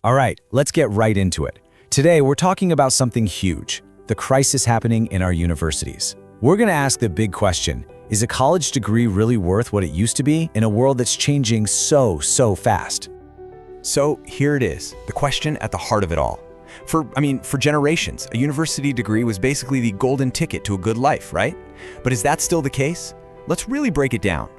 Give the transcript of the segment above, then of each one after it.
All right, let's get right into it. Today, we're talking about something huge, the crisis happening in our universities. We're going to ask the big question, is a college degree really worth what it used to be in a world that's changing so fast? So here it is, the question at the heart of it all. For generations, a university degree was basically the golden ticket to a good life, right? But is that still the case? Let's really break it down.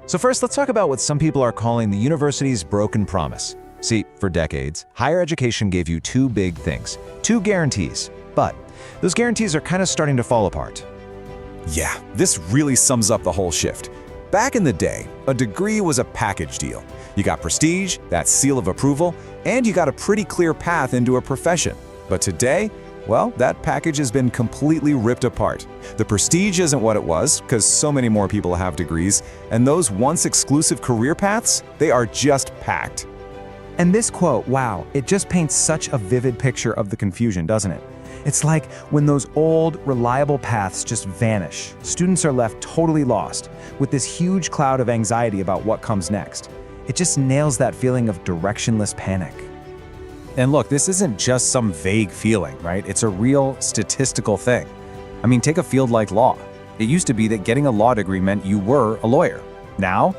So first, let's talk about what some people are calling the university's broken promise. See, for decades, higher education gave you two big things, two guarantees. But those guarantees are kind of starting to fall apart. Yeah, this really sums up the whole shift. Back in the day, a degree was a package deal. You got prestige, that seal of approval, and you got a pretty clear path into a profession. But today, well, that package has been completely ripped apart. The prestige isn't what it was, because so many more people have degrees, and those once exclusive career paths, they are just packed. And this quote, wow, it just paints such a vivid picture of the confusion, doesn't it? It's like when those old, reliable paths just vanish. Students are left totally lost, with this huge cloud of anxiety about what comes next. It just nails that feeling of directionless panic. And look, this isn't just some vague feeling, right? It's a real statistical thing. I mean, take a field like law. It used to be that getting a law degree meant you were a lawyer. Now,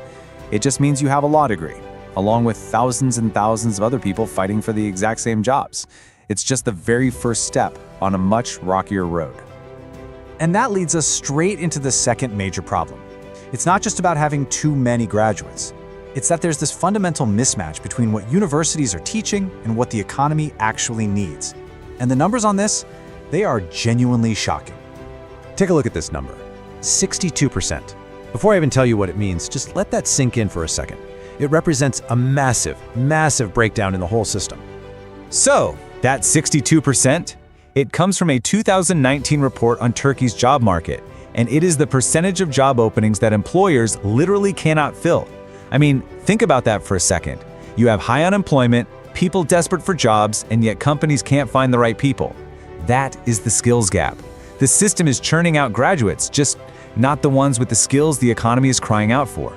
it just means you have a law degree, along with thousands and thousands of other people fighting for the exact same jobs. It's just the very first step on a much rockier road. And that leads us straight into the second major problem. It's not just about having too many graduates. It's that there's this fundamental mismatch between what universities are teaching and what the economy actually needs. And the numbers on this, they are genuinely shocking. Take a look at this number, 62%. Before I even tell you what it means, just let that sink in for a second. It represents a massive breakdown in the whole system. So, that 62%, it comes from a 2019 report on Turkey's job market, and it is the percentage of job openings that employers literally cannot fill. I mean, think about that for a second. You have high unemployment, people desperate for jobs, and yet companies can't find the right people. That is the skills gap. The system is churning out graduates, just not the ones with the skills the economy is crying out for.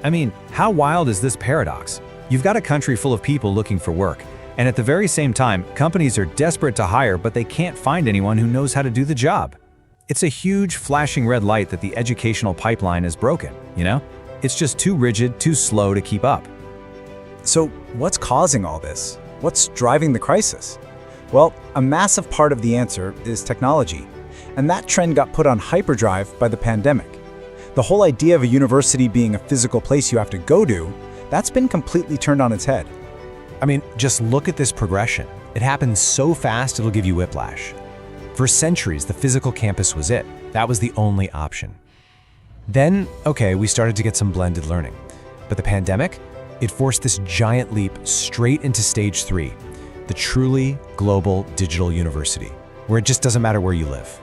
I mean, how wild is this paradox? You've got a country full of people looking for work, and at the very same time, companies are desperate to hire, but they can't find anyone who knows how to do the job. It's a huge flashing red light that the educational pipeline is broken, you know? It's just too rigid, too slow to keep up. So what's causing all this? What's driving the crisis? Well, a massive part of the answer is technology, and that trend got put on hyperdrive by the pandemic. The whole idea of a university being a physical place you have to go to, that's been completely turned on its head. I mean, just look at this progression. It happens so fast it'll give you whiplash. For centuries, the physical campus was it. That was the only option. Then, okay, we started to get some blended learning. But the pandemic, it forced this giant leap straight into stage 3, the truly global digital university, where it just doesn't matter where you live.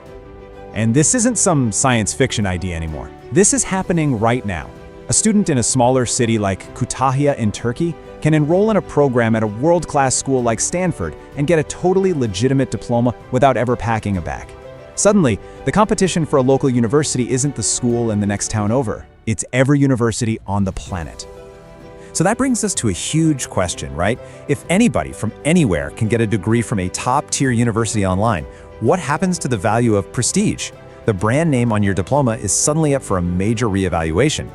And this isn't some science fiction idea anymore. This is happening right now. A student in a smaller city like Kütahya in Turkey can enroll in a program at a world-class school like Stanford and get a totally legitimate diploma without ever packing a bag. Suddenly, the competition for a local university isn't the school in the next town over. It's every university on the planet. So that brings us to a huge question, right? If anybody from anywhere can get a degree from a top-tier university online, what happens to the value of prestige? The brand name on your diploma is suddenly up for a major reevaluation.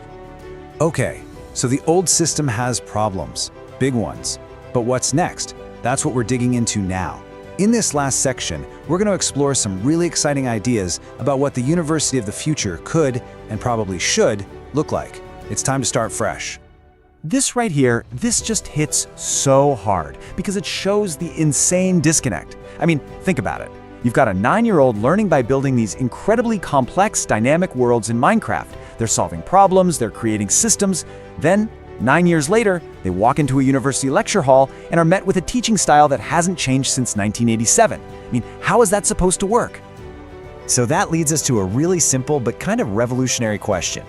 Okay, so the old system has problems, big ones. But what's next? That's what we're digging into now. In this last section, we're going to explore some really exciting ideas about what the university of the future could, and probably should, look like. It's time to start fresh. This right here, this just hits so hard because it shows the insane disconnect. I mean, think about it. You've got a 9-year-old learning by building these incredibly complex, dynamic worlds in Minecraft. They're solving problems, they're creating systems. Then, 9 years later, they walk into a university lecture hall and are met with a teaching style that hasn't changed since 1987. I mean, how is that supposed to work? So that leads us to a really simple but kind of revolutionary question.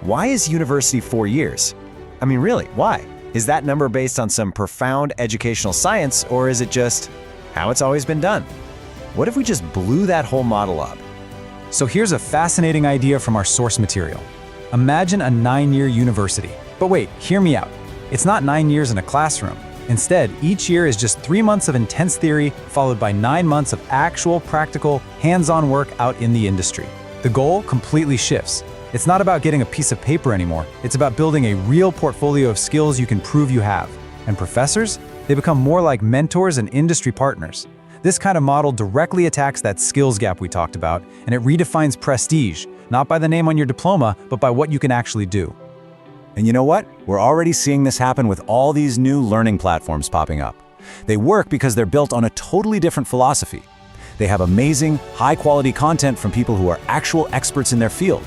Why is university 4 years? I mean, really, why? Is that number based on some profound educational science, or is it just how it's always been done? What if we just blew that whole model up? So here's a fascinating idea from our source material. Imagine a 9-year university. But wait, hear me out. It's not 9 years in a classroom. Instead, each year is just 3 months of intense theory, followed by 9 months of actual, practical, hands-on work out in the industry. The goal completely shifts. It's not about getting a piece of paper anymore. It's about building a real portfolio of skills you can prove you have. And professors? They become more like mentors and industry partners. This kind of model directly attacks that skills gap we talked about, and it redefines prestige, not by the name on your diploma, but by what you can actually do. And you know what? We're already seeing this happen with all these new learning platforms popping up. They work because they're built on a totally different philosophy. They have amazing, high-quality content from people who are actual experts in their field.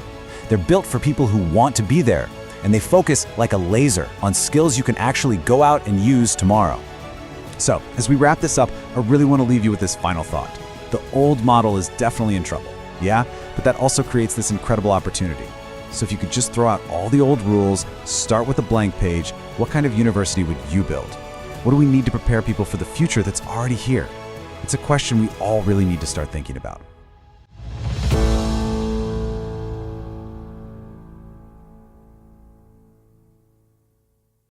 They're built for people who want to be there, and they focus like a laser on skills you can actually go out and use tomorrow. So, as we wrap this up, I really want to leave you with this final thought. The old model is definitely in trouble, yeah? But that also creates this incredible opportunity. So if you could just throw out all the old rules, start with a blank page, what kind of university would you build? What do we need to prepare people for the future that's already here? It's a question we all really need to start thinking about.